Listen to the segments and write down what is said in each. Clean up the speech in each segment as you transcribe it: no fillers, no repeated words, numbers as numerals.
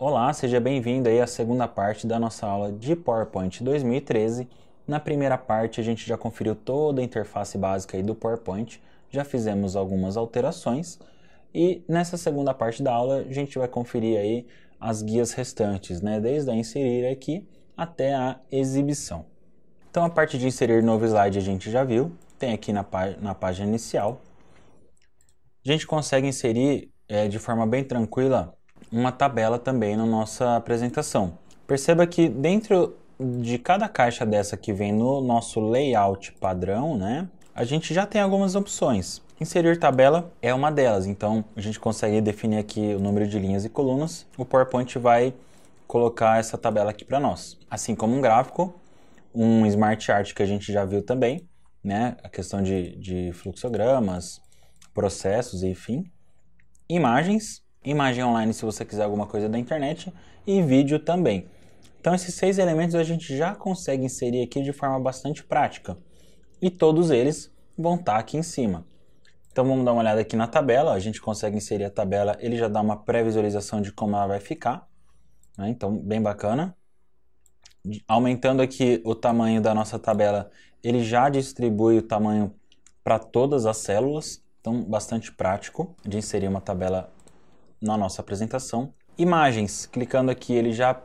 Olá, seja bem-vindo aí à segunda parte da nossa aula de PowerPoint 2013. Na primeira parte a gente já conferiu toda a interface básica aí do PowerPoint, já fizemos algumas alterações e nessa segunda parte da aula a gente vai conferir aí as guias restantes, né? Desde a inserir aqui até a exibição. Então a parte de inserir novo slide a gente já viu, tem aqui na página inicial. A gente consegue inserir de forma bem tranquila uma tabela também na nossa apresentação. Perceba que dentro de cada caixa dessa que vem no nosso layout padrão, né, a gente já tem algumas opções. Inserir tabela é uma delas, então a gente consegue definir aqui o número de linhas e colunas. O PowerPoint vai colocar essa tabela aqui para nós. Assim como um gráfico, um Smart Chart que a gente já viu também, né, a questão de fluxogramas, processos, enfim. Imagens, imagem online se você quiser alguma coisa da internet e vídeo também. Então esses 6 elementos a gente já consegue inserir aqui de forma bastante prática e todos eles vão estar aqui em cima. Então vamos dar uma olhada aqui na tabela, a gente consegue inserir a tabela, ele já dá uma pré-visualização de como ela vai ficar, né? Então bem bacana. Aumentando aqui o tamanho da nossa tabela, ele já distribui o tamanho para todas as células, então bastante prático de inserir uma tabela na nossa apresentação. Imagens, clicando aqui ele já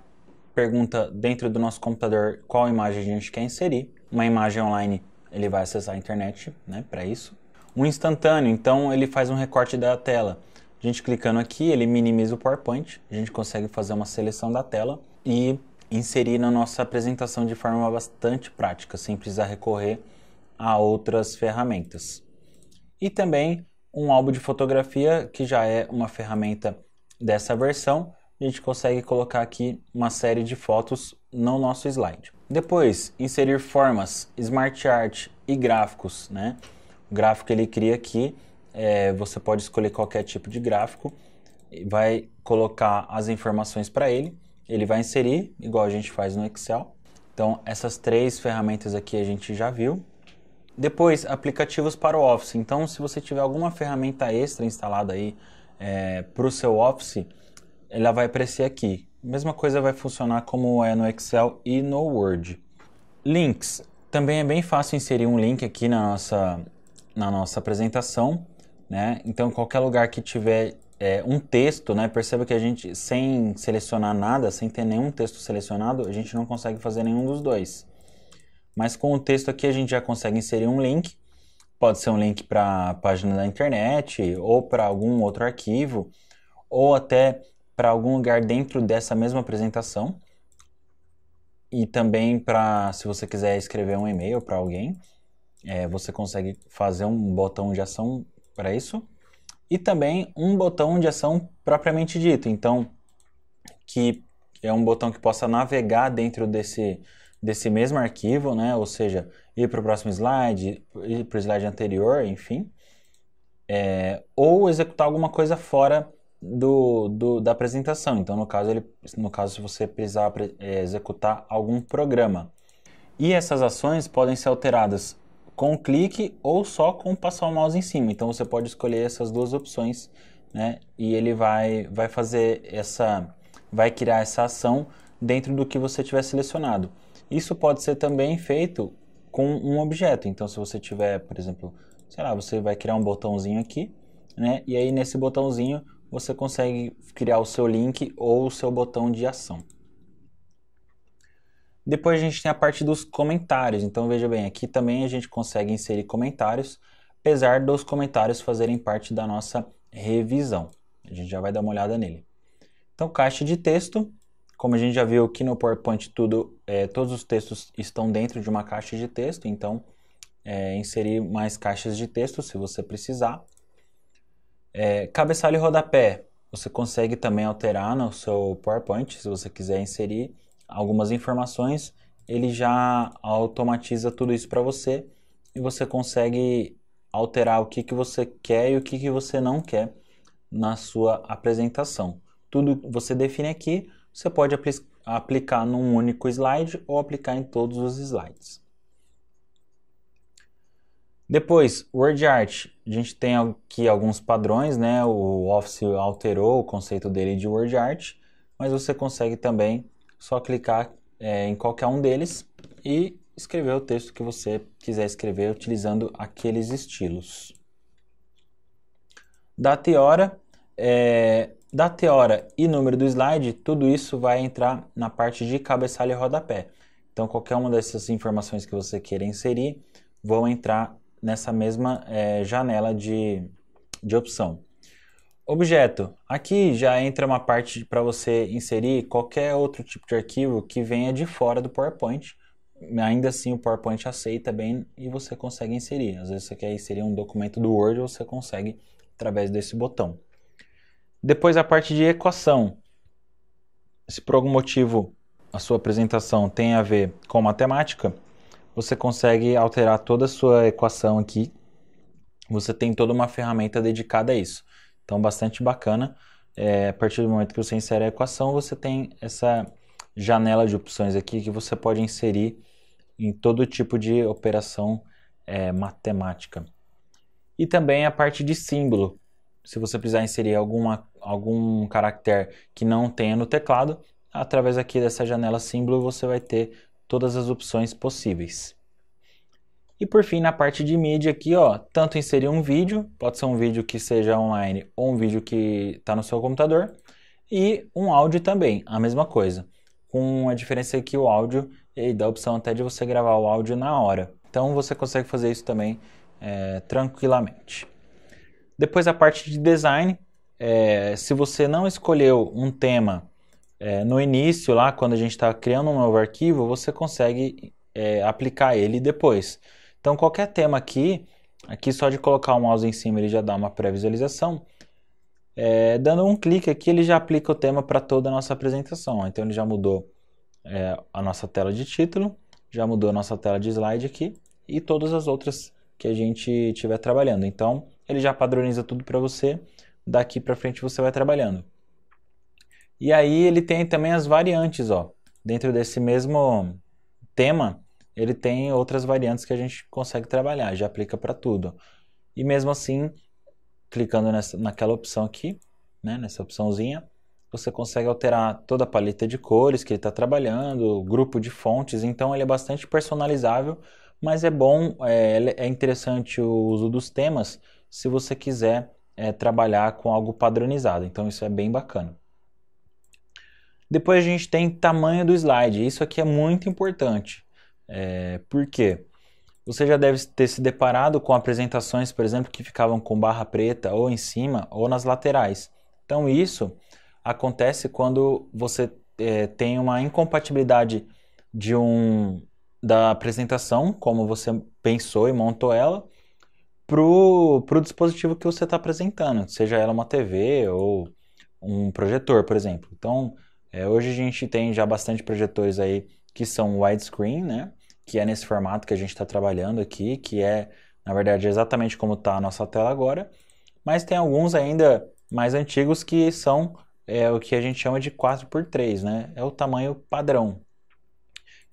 pergunta dentro do nosso computador qual imagem a gente quer inserir. Uma imagem online ele vai acessar a internet, né, para isso. Um instantâneo, então ele faz um recorte da tela. A gente clicando aqui ele minimiza o PowerPoint, a gente consegue fazer uma seleção da tela e inserir na nossa apresentação de forma bastante prática, sem precisar recorrer a outras ferramentas. E também um álbum de fotografia, que já é uma ferramenta dessa versão, a gente consegue colocar aqui uma série de fotos no nosso slide. Depois, inserir formas, Smart Chart e gráficos, né? O gráfico ele cria aqui, você pode escolher qualquer tipo de gráfico, vai colocar as informações para ele, ele vai inserir, igual a gente faz no Excel. Então, essas 3 ferramentas aqui a gente já viu. Depois, aplicativos para o Office. Então, se você tiver alguma ferramenta extra instalada aí para o seu Office, ela vai aparecer aqui. A mesma coisa vai funcionar como é no Excel e no Word. Links. Também é bem fácil inserir um link aqui na nossa apresentação, né? Então, qualquer lugar que tiver um texto, né? Perceba que a gente, sem selecionar nada, sem ter nenhum texto selecionado, a gente não consegue fazer nenhum dos dois. Mas com o texto aqui a gente já consegue inserir um link. Pode ser um link para a página da internet, ou para algum outro arquivo, ou até para algum lugar dentro dessa mesma apresentação. E também para, se você quiser escrever um e-mail para alguém, você consegue fazer um botão de ação para isso. E também um botão de ação propriamente dito, então, que é um botão que possa navegar dentro desse mesmo arquivo, né? Ou seja, ir para o próximo slide, ir para o slide anterior, enfim. Ou executar alguma coisa fora da apresentação. Então, no caso, se você precisar executar algum programa. E essas ações podem ser alteradas com um clique ou só com passar o mouse em cima. Então, você pode escolher essas duas opções, né? E ele vai criar essa ação dentro do que você tiver selecionado. Isso pode ser também feito com um objeto. Então, se você tiver, por exemplo, sei lá, você vai criar um botãozinho aqui, né? E aí nesse botãozinho você consegue criar o seu link ou o seu botão de ação. Depois a gente tem a parte dos comentários. Então veja bem, aqui também a gente consegue inserir comentários, apesar dos comentários fazerem parte da nossa revisão. A gente já vai dar uma olhada nele. Então, caixa de texto. Como a gente já viu aqui no PowerPoint, todos os textos estão dentro de uma caixa de texto, então inserir mais caixas de texto se você precisar. Cabeçalho e rodapé, você consegue também alterar no seu PowerPoint, se você quiser inserir algumas informações, ele já automatiza tudo isso para você e você consegue alterar o que você quer e o que você não quer na sua apresentação. Tudo você define aqui, você pode aplicar num único slide ou aplicar em todos os slides. Depois, Word Art. A gente tem aqui alguns padrões, né? O Office alterou o conceito dele de Word Art. mas você consegue também só clicar em qualquer um deles e escrever o texto que você quiser escrever utilizando aqueles estilos. Data e hora e número do slide, tudo isso vai entrar na parte de cabeçalho e rodapé. Então, qualquer uma dessas informações que você queira inserir vão entrar nessa mesma janela de opção. Objeto. Aqui já entra uma parte para você inserir qualquer outro tipo de arquivo que venha de fora do PowerPoint. Ainda assim, o PowerPoint aceita bem e você consegue inserir. Às vezes você quer inserir um documento do Word, você consegue através desse botão. Depois a parte de equação. Se por algum motivo a sua apresentação tem a ver com matemática, você consegue alterar toda a sua equação aqui. Você tem toda uma ferramenta dedicada a isso. Então, bastante bacana. A partir do momento que você insere a equação, você tem essa janela de opções aqui que você pode inserir em todo tipo de operação matemática. E também a parte de símbolo. Se você precisar inserir algum caractere que não tenha no teclado, através aqui dessa janela símbolo você vai ter todas as opções possíveis. E por fim, na parte de mídia aqui, ó, tanto inserir um vídeo, pode ser um vídeo que seja online ou um vídeo que está no seu computador, e um áudio também, a mesma coisa. Com a diferença que o áudio, ele dá a opção até de você gravar o áudio na hora. Então você consegue fazer isso também tranquilamente. Depois a parte de design, se você não escolheu um tema no início, lá quando a gente está criando um novo arquivo, você consegue aplicar ele depois. Então qualquer tema aqui só de colocar o mouse em cima ele já dá uma pré-visualização. Dando um clique aqui ele já aplica o tema para toda a nossa apresentação. Então ele já mudou a nossa tela de título, já mudou a nossa tela de slide aqui e todas as outras que a gente estiver trabalhando. Então ele já padroniza tudo para você, daqui para frente você vai trabalhando. E aí ele tem também as variantes, ó. Dentro desse mesmo tema, ele tem outras variantes que a gente consegue trabalhar, já aplica para tudo. E mesmo assim, clicando naquela opção aqui, né, nessa opçãozinha, você consegue alterar toda a paleta de cores que ele está trabalhando, o grupo de fontes, então ele é bastante personalizável, mas é bom, é interessante o uso dos temas se você quiser trabalhar com algo padronizado, então isso é bem bacana. Depois a gente tem tamanho do slide, isso aqui é muito importante, por quê? Você já deve ter se deparado com apresentações, por exemplo, que ficavam com barra preta ou em cima ou nas laterais. Então isso acontece quando você tem uma incompatibilidade da apresentação, como você pensou e montou ela, para o dispositivo que você está apresentando, seja ela uma TV ou um projetor, por exemplo. Então, hoje a gente tem já bastante projetores aí que são widescreen, né? Que é nesse formato que a gente está trabalhando aqui, que na verdade, exatamente como está a nossa tela agora, mas tem alguns ainda mais antigos que são o que a gente chama de 4x3, né? É o tamanho padrão.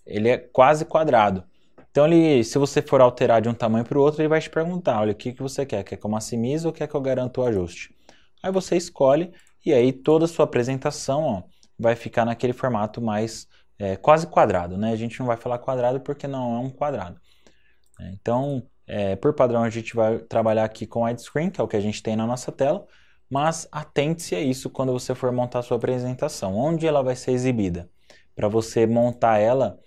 Ele é quase quadrado. Então, se você for alterar de um tamanho para o outro, ele vai te perguntar, olha, o que você quer? Quer que eu maximize ou quer que eu garanta o ajuste? Aí você escolhe e aí toda a sua apresentação, ó, vai ficar naquele formato mais quase quadrado, né? A gente não vai falar quadrado porque não é um quadrado. Então, por padrão, a gente vai trabalhar aqui com widescreen, que é o que a gente tem na nossa tela, mas atente-se a isso quando você for montar a sua apresentação. Onde ela vai ser exibida? Para você montar ela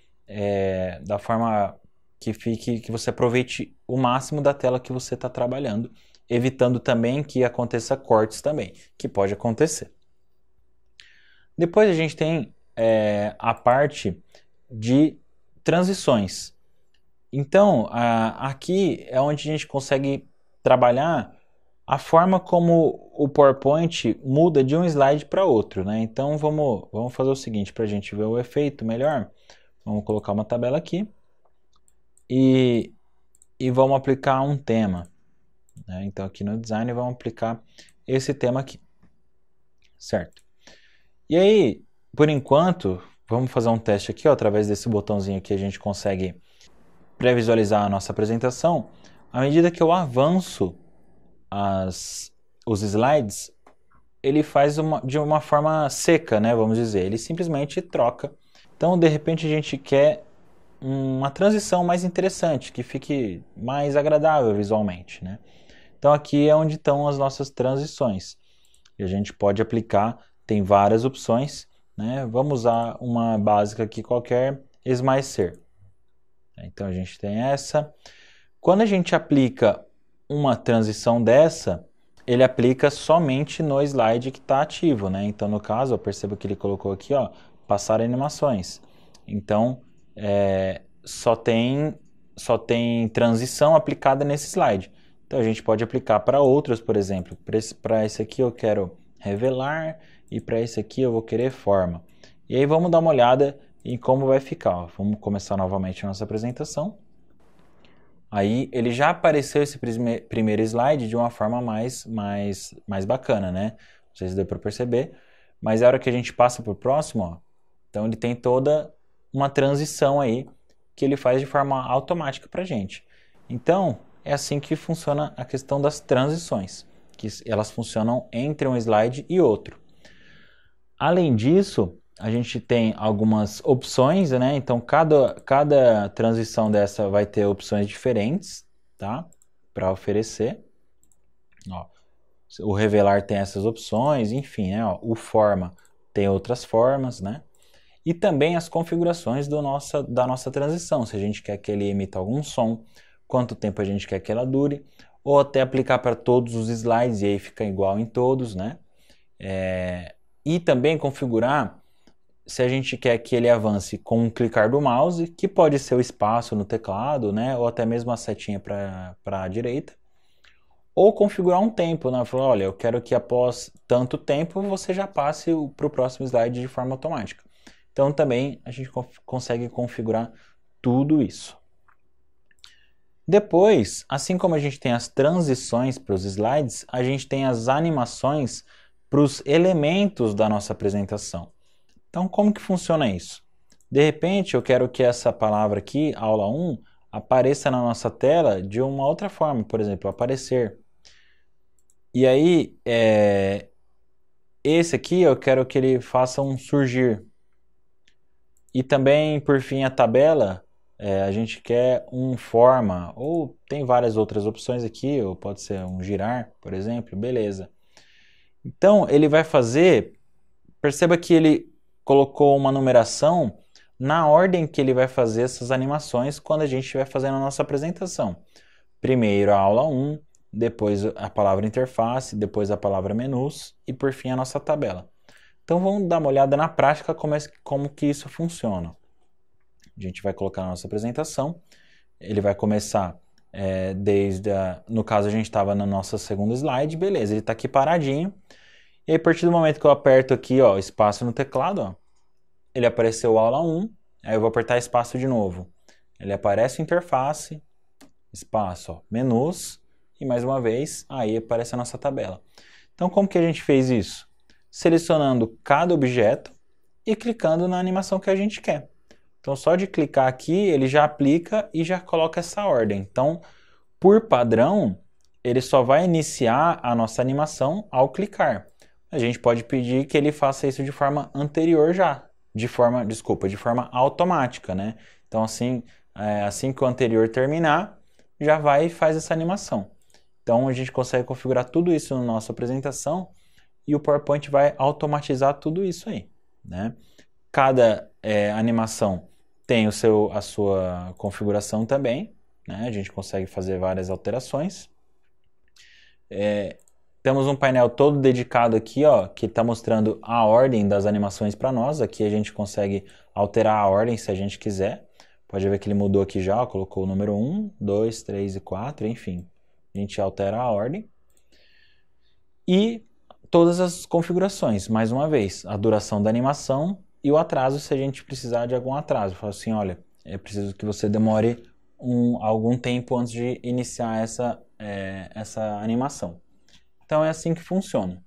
da forma que você aproveite o máximo da tela que você está trabalhando, evitando também que aconteça cortes também, que pode acontecer. Depois a gente tem a parte de transições. Então, aqui é onde a gente consegue trabalhar a forma como o PowerPoint muda de um slide para outro, né? Então, vamos fazer o seguinte, para a gente ver o efeito melhor, vamos colocar uma tabela aqui e vamos aplicar um tema, né? Então, aqui no Design, vamos aplicar esse tema aqui, certo? E aí, por enquanto, vamos fazer um teste aqui, ó, através desse botãozinho aqui a gente consegue pré-visualizar a nossa apresentação. À medida que eu avanço os slides, ele faz de uma forma seca, né, vamos dizer. Ele simplesmente troca. Então, de repente, a gente quer uma transição mais interessante, que fique mais agradável visualmente, né? Então, aqui é onde estão as nossas transições. E a gente pode aplicar, tem várias opções, né? Vamos usar uma básica aqui qualquer, esmaecer. Então, a gente tem essa. Quando a gente aplica uma transição dessa, ele aplica somente no slide que está ativo, né? Então, no caso, eu percebo que ele colocou aqui, ó, passar animações. Então, só tem transição aplicada nesse slide. Então, a gente pode aplicar para outros, por exemplo. Para esse aqui eu quero revelar e para esse aqui eu vou querer forma. E aí vamos dar uma olhada em como vai ficar. Ó. Vamos começar novamente a nossa apresentação. Aí ele já apareceu esse primeiro slide de uma forma mais bacana, né? Não sei se deu para perceber, mas a hora que a gente passa para o próximo, ó, então ele tem toda uma transição aí que ele faz de forma automática para a gente. Então é assim que funciona a questão das transições, que elas funcionam entre um slide e outro. Além disso, a gente tem algumas opções, né? Então, cada transição dessa vai ter opções diferentes, tá? Para oferecer. Ó, o revelar tem essas opções, enfim, né? Ó, o forma tem outras formas, né? E também as configurações da nossa transição. Se a gente quer que ele emita algum som, quanto tempo a gente quer que ela dure, ou até aplicar para todos os slides e aí fica igual em todos, né? E também configurar se a gente quer que ele avance com um clicar do mouse, que pode ser o espaço no teclado, né? Ou até mesmo a setinha para a direita. Ou configurar um tempo, né? Falar, olha, eu quero que após tanto tempo você já passe para o próximo slide de forma automática. Então também a gente consegue configurar tudo isso. Depois, assim como a gente tem as transições para os slides, a gente tem as animações para os elementos da nossa apresentação. Então, como que funciona isso? De repente, eu quero que essa palavra aqui, aula 1, apareça na nossa tela de uma outra forma, por exemplo, aparecer. E aí, esse aqui eu quero que ele faça um surgir. E também, por fim, a tabela, a gente quer um forma, ou tem várias outras opções aqui, ou pode ser um girar, por exemplo, beleza. Então, ele vai fazer, perceba que ele colocou uma numeração na ordem que ele vai fazer essas animações quando a gente estiver fazendo a nossa apresentação. Primeiro a aula 1, depois a palavra interface, depois a palavra menus e por fim a nossa tabela. Então vamos dar uma olhada na prática como que isso funciona. A gente vai colocar na nossa apresentação, ele vai começar no caso a gente estava na nossa segunda slide, beleza, ele está aqui paradinho. E a partir do momento que eu aperto aqui, ó, espaço no teclado, ó, ele apareceu aula 1, aí eu vou apertar espaço de novo. Ele aparece interface, espaço, ó, menus, e mais uma vez, aí aparece a nossa tabela. Então, como que a gente fez isso? Selecionando cada objeto e clicando na animação que a gente quer. Então, só de clicar aqui, ele já aplica e já coloca essa ordem. Então, por padrão, ele só vai iniciar a nossa animação ao clicar. A gente pode pedir que ele faça isso de forma anterior já, de forma automática, né? Então assim que o anterior terminar, já vai e faz essa animação. Então a gente consegue configurar tudo isso na nossa apresentação e o PowerPoint vai automatizar tudo isso aí, né? Cada animação tem a sua configuração também, né? A gente consegue fazer várias alterações. Temos um painel todo dedicado aqui, ó, que está mostrando a ordem das animações para nós. Aqui a gente consegue alterar a ordem se a gente quiser. Pode ver que ele mudou aqui já, ó, colocou o número 1, 2, 3 e 4, enfim. A gente altera a ordem. E todas as configurações, mais uma vez, a duração da animação e o atraso se a gente precisar de algum atraso. Fala assim, olha, é preciso que você demore algum tempo antes de iniciar essa animação. Então é assim que funciona.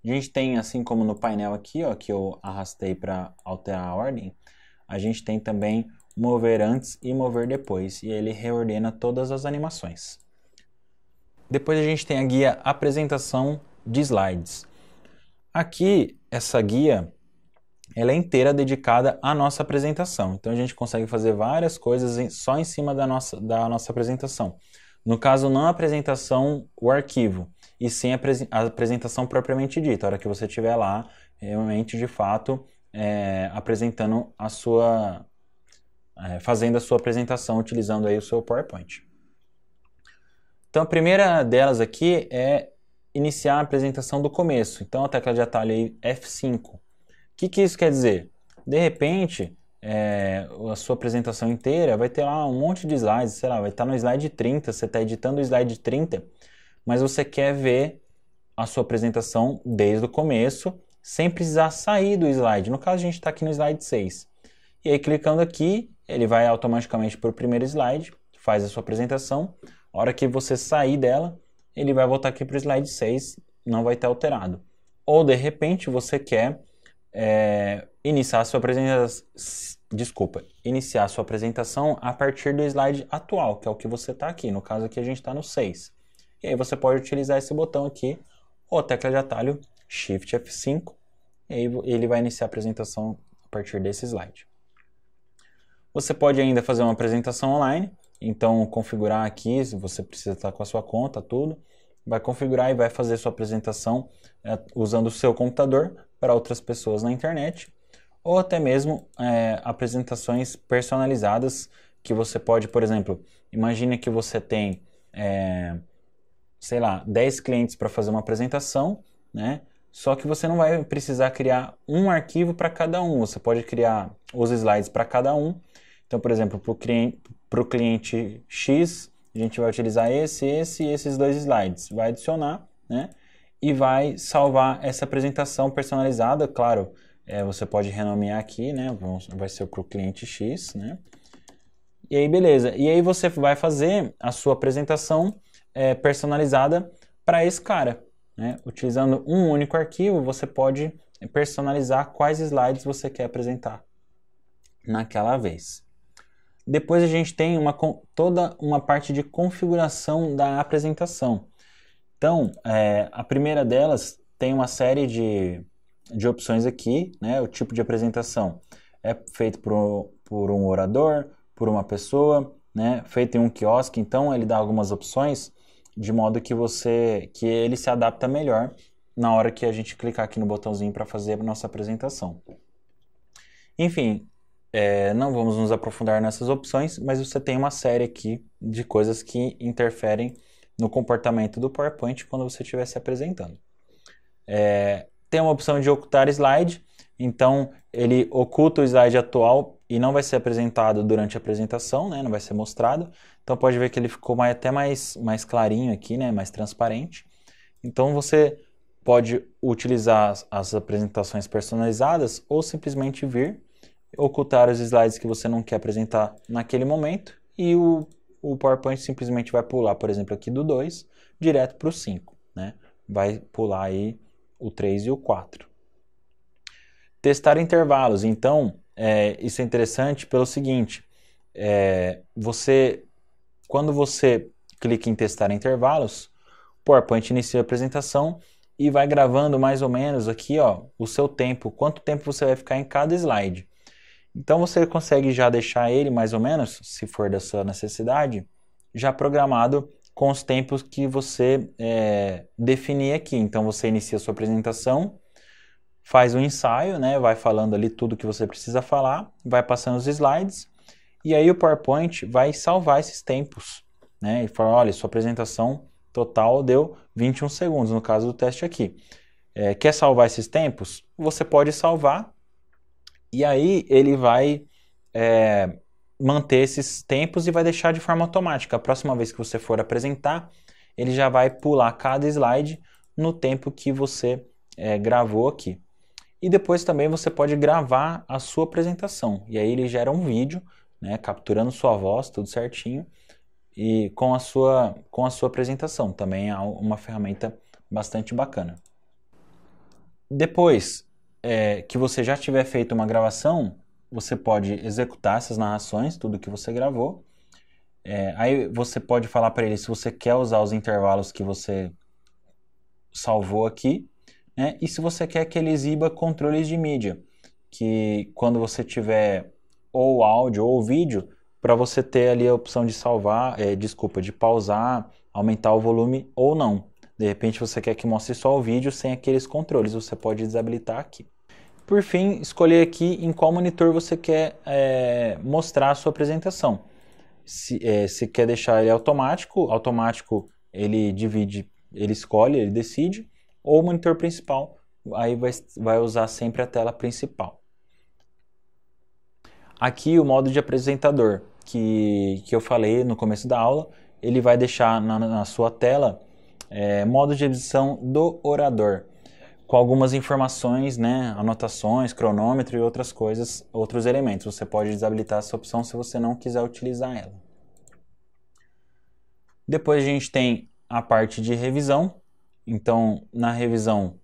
A gente tem, assim como no painel aqui, ó, que eu arrastei para alterar a ordem, a gente tem também mover antes e mover depois, e ele reordena todas as animações. Depois a gente tem a guia apresentação de slides. Aqui, essa guia, ela é inteira dedicada à nossa apresentação. Então, a gente consegue fazer várias coisas só em cima da nossa apresentação. No caso, não a apresentação, o arquivo, e sim a apresentação propriamente dita, a hora que você estiver lá, realmente, de fato, apresentando fazendo a sua apresentação utilizando aí o seu PowerPoint. Então, a primeira delas aqui é iniciar a apresentação do começo. Então, a tecla de atalho aí F5. O que isso quer dizer? De repente, a sua apresentação inteira vai ter lá um monte de slides, sei lá, vai estar no slide 30, você está editando o slide 30, mas você quer ver a sua apresentação desde o começo, sem precisar sair do slide. No caso, a gente está aqui no slide 6. E aí, clicando aqui, ele vai automaticamente para o primeiro slide, faz a sua apresentação. A hora que você sair dela, ele vai voltar aqui para o slide 6, não vai ter alterado. Ou, de repente, você quer iniciar a sua apresentação a partir do slide atual, que é o que você está aqui. No caso aqui a gente está no 6. E aí você pode utilizar esse botão aqui, ou a tecla de atalho Shift F5, e aí ele vai iniciar a apresentação a partir desse slide. Você pode ainda fazer uma apresentação online, então configurar aqui, se você precisa estar com a sua conta, tudo, vai configurar e vai fazer sua apresentação usando o seu computador para outras pessoas na internet, ou até mesmo apresentações personalizadas que você pode, por exemplo, imagine que você tem, sei lá, 10 clientes para fazer uma apresentação, né? Só que você não vai precisar criar um arquivo para cada um, você pode criar os slides para cada um. Então, por exemplo, para o cliente X, a gente vai utilizar esse e esses dois slides. Vai adicionar, né? E vai salvar essa apresentação personalizada. Claro, você pode renomear aqui, né? Vai ser para o cliente X, né? E aí, beleza. E aí você vai fazer a sua apresentação personalizada para esse cara, né? Utilizando um único arquivo, você pode personalizar quais slides você quer apresentar naquela vez. Depois a gente tem toda uma parte de configuração da apresentação. Então, a primeira delas tem uma série de opções aqui, né? O tipo de apresentação é feito por um orador, por uma pessoa, né? Feito em um quiosque, então ele dá algumas opções de modo que ele se adapta melhor na hora que a gente clicar aqui no botãozinho para fazer a nossa apresentação. Enfim, não vamos nos aprofundar nessas opções, mas você tem uma série aqui de coisas que interferem no comportamento do PowerPoint quando você estiver se apresentando. Tem uma opção de ocultar slide, então ele oculta o slide atual e não vai ser apresentado durante a apresentação, né? Não vai ser mostrado. Então pode ver que ele ficou até mais clarinho aqui, né? Mais transparente. Então você pode utilizar as apresentações personalizadas ou simplesmente vir ocultar os slides que você não quer apresentar naquele momento e o PowerPoint simplesmente vai pular, por exemplo, aqui do 2 direto para o 5, né? Vai pular aí o 3 e o 4. Testar intervalos. Então, isso é interessante pelo seguinte, quando você clica em testar intervalos, o PowerPoint inicia a apresentação e vai gravando mais ou menos aqui, ó, o seu tempo, quanto tempo você vai ficar em cada slide. Então você consegue já deixar ele mais ou menos, se for da sua necessidade, já programado com os tempos que você definir aqui. Então você inicia a sua apresentação, faz um ensaio, né? Vai falando ali tudo que você precisa falar, vai passando os slides, e aí o PowerPoint vai salvar esses tempos, né? E fala, olha, sua apresentação total deu 21 segundos, no caso do teste aqui. Quer salvar esses tempos? Você pode salvar, e aí ele vai manter esses tempos e vai deixar de forma automática. A próxima vez que você for apresentar, ele já vai pular cada slide no tempo que você gravou aqui. E depois também você pode gravar a sua apresentação. E aí ele gera um vídeo, né, capturando sua voz, tudo certinho, e com a sua apresentação. Também é uma ferramenta bastante bacana. Depois que você já tiver feito uma gravação, você pode executar essas narrações, tudo que você gravou. Aí você pode falar para ele se você quer usar os intervalos que você salvou aqui, né? E se você quer que ele exiba controles de mídia, que quando você tiver ou áudio ou vídeo, para você ter ali a opção de salvar, de pausar, aumentar o volume ou não. De repente você quer que mostre só o vídeo sem aqueles controles, você pode desabilitar aqui. Por fim, escolher aqui em qual monitor você quer mostrar a sua apresentação. Se quer deixar ele automático ele divide, ele escolhe, ele decide, ou o monitor principal, aí vai usar sempre a tela principal. Aqui o modo de apresentador, que eu falei no começo da aula, ele vai deixar na sua tela modo de edição do orador, com algumas informações, né, anotações, cronômetro e outras coisas, outros elementos. Você pode desabilitar essa opção se você não quiser utilizar ela. Depois a gente tem a parte de revisão. Então, na revisão,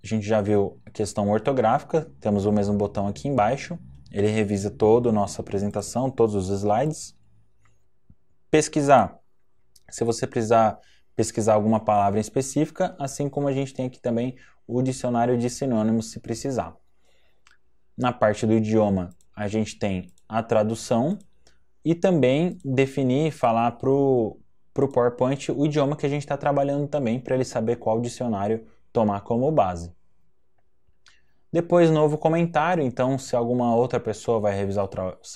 a gente já viu a questão ortográfica, temos o mesmo botão aqui embaixo. Ele revisa toda a nossa apresentação, todos os slides. Pesquisar. Se você precisar pesquisar alguma palavra específica, assim como a gente tem aqui também o dicionário de sinônimos se precisar. Na parte do idioma, a gente tem a tradução e também definir, falar para o PowerPoint o idioma que a gente está trabalhando também, para ele saber qual dicionário tomar como base. Depois, novo comentário. Então, se alguma outra pessoa vai revisar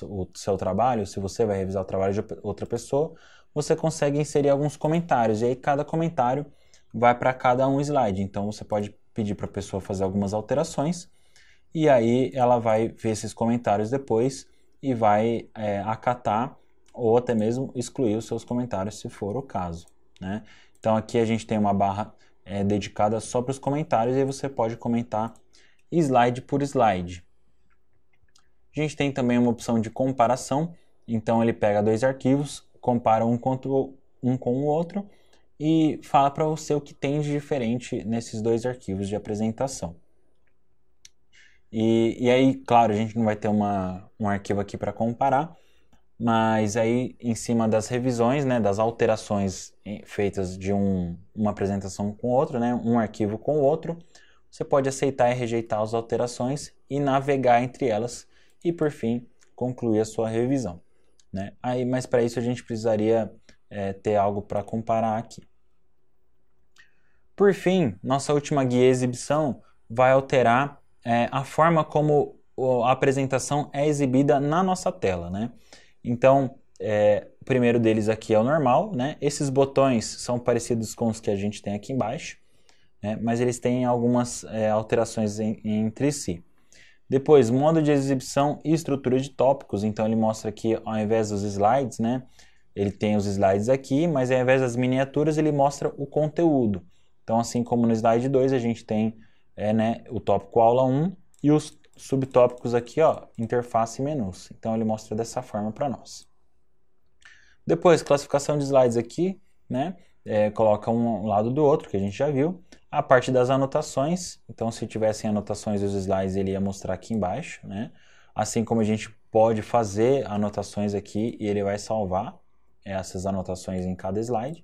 o seu trabalho, se você vai revisar o trabalho de outra pessoa, você consegue inserir alguns comentários. E aí, cada comentário vai para cada um slide. Então, você pode pedir para a pessoa fazer algumas alterações. E aí, ela vai ver esses comentários depois e vai acatar ou até mesmo excluir os seus comentários, se for o caso, né? Então, aqui a gente tem uma barra dedicada só para os comentários. E aí, você pode comentar slide por slide. A gente tem também uma opção de comparação, então ele pega dois arquivos, compara um com o outro e fala para você o que tem de diferente nesses dois arquivos de apresentação. E aí, claro, a gente não vai ter um arquivo aqui para comparar, mas aí em cima das revisões, né, das alterações feitas de uma apresentação com outra, né, um arquivo com o outro, você pode aceitar e rejeitar as alterações e navegar entre elas e, por fim, concluir a sua revisão, né? Mas para isso a gente precisaria ter algo para comparar aqui. Por fim, nossa última guia exibição vai alterar a forma como a apresentação é exibida na nossa tela, né? Então, o primeiro deles aqui é o normal, né? Esses botões são parecidos com os que a gente tem aqui embaixo, mas eles têm algumas alterações entre si. Depois, modo de exibição e estrutura de tópicos. Então, ele mostra aqui, ao invés dos slides, né, ele tem os slides aqui, mas ao invés das miniaturas, ele mostra o conteúdo. Então, assim como no slide 2, a gente tem o tópico aula 1 e os subtópicos aqui, ó, interface e menus. Então, ele mostra dessa forma para nós. Depois, classificação de slides aqui, né, coloca um lado do outro, que a gente já viu. A parte das anotações, então se tivessem anotações dos slides, ele ia mostrar aqui embaixo, né? Assim como a gente pode fazer anotações aqui e ele vai salvar essas anotações em cada slide.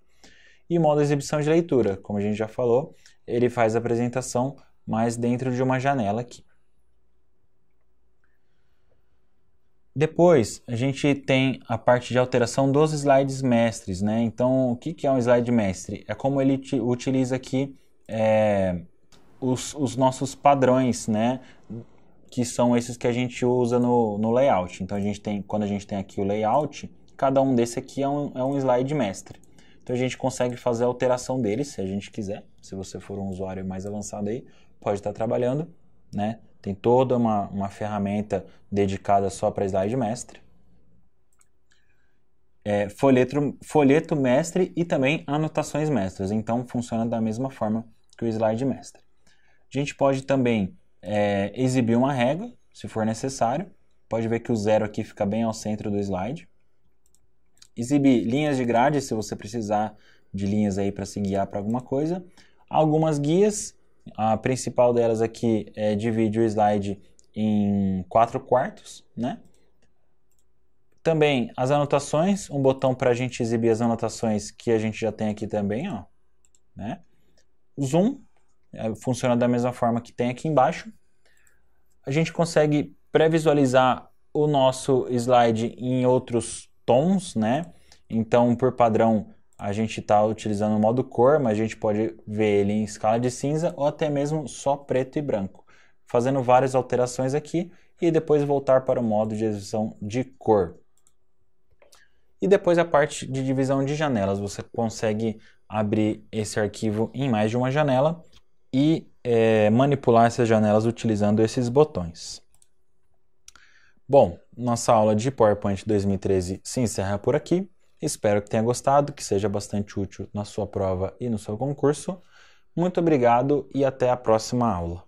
E modo exibição de leitura, como a gente já falou, ele faz a apresentação, mas dentro de uma janela aqui. Depois, a gente tem a parte de alteração dos slides mestres, né? Então, o que é um slide mestre? É como ele utiliza aqui os nossos padrões, né? Que são esses que a gente usa no layout. Então, quando a gente tem aqui o layout, cada um desse aqui é um slide mestre. Então, a gente consegue fazer a alteração dele, se a gente quiser. Se você for um usuário mais avançado aí, pode estar trabalhando, né? Tem toda uma ferramenta dedicada só para slide mestre. Folheto mestre e também anotações mestras. Então, funciona da mesma forma que o slide mestre. A gente pode também exibir uma régua, se for necessário. Pode ver que o 0 aqui fica bem ao centro do slide. Exibir linhas de grade, se você precisar de linhas aí para se guiar para alguma coisa. Algumas guias. A principal delas aqui divide o slide em 4/4, né? Também as anotações, um botão para a gente exibir as anotações que a gente já tem aqui também, ó, né? Zoom, funciona da mesma forma que tem aqui embaixo. A gente consegue pré-visualizar o nosso slide em outros tons, né? Então, por padrão, a gente está utilizando o modo cor, mas a gente pode ver ele em escala de cinza ou até mesmo só preto e branco, fazendo várias alterações aqui e depois voltar para o modo de edição de cor. E depois a parte de divisão de janelas, você consegue abrir esse arquivo em mais de uma janela e manipular essas janelas utilizando esses botões. Bom, nossa aula de PowerPoint 2013 se encerra por aqui. Espero que tenha gostado, que seja bastante útil na sua prova e no seu concurso. Muito obrigado e até a próxima aula.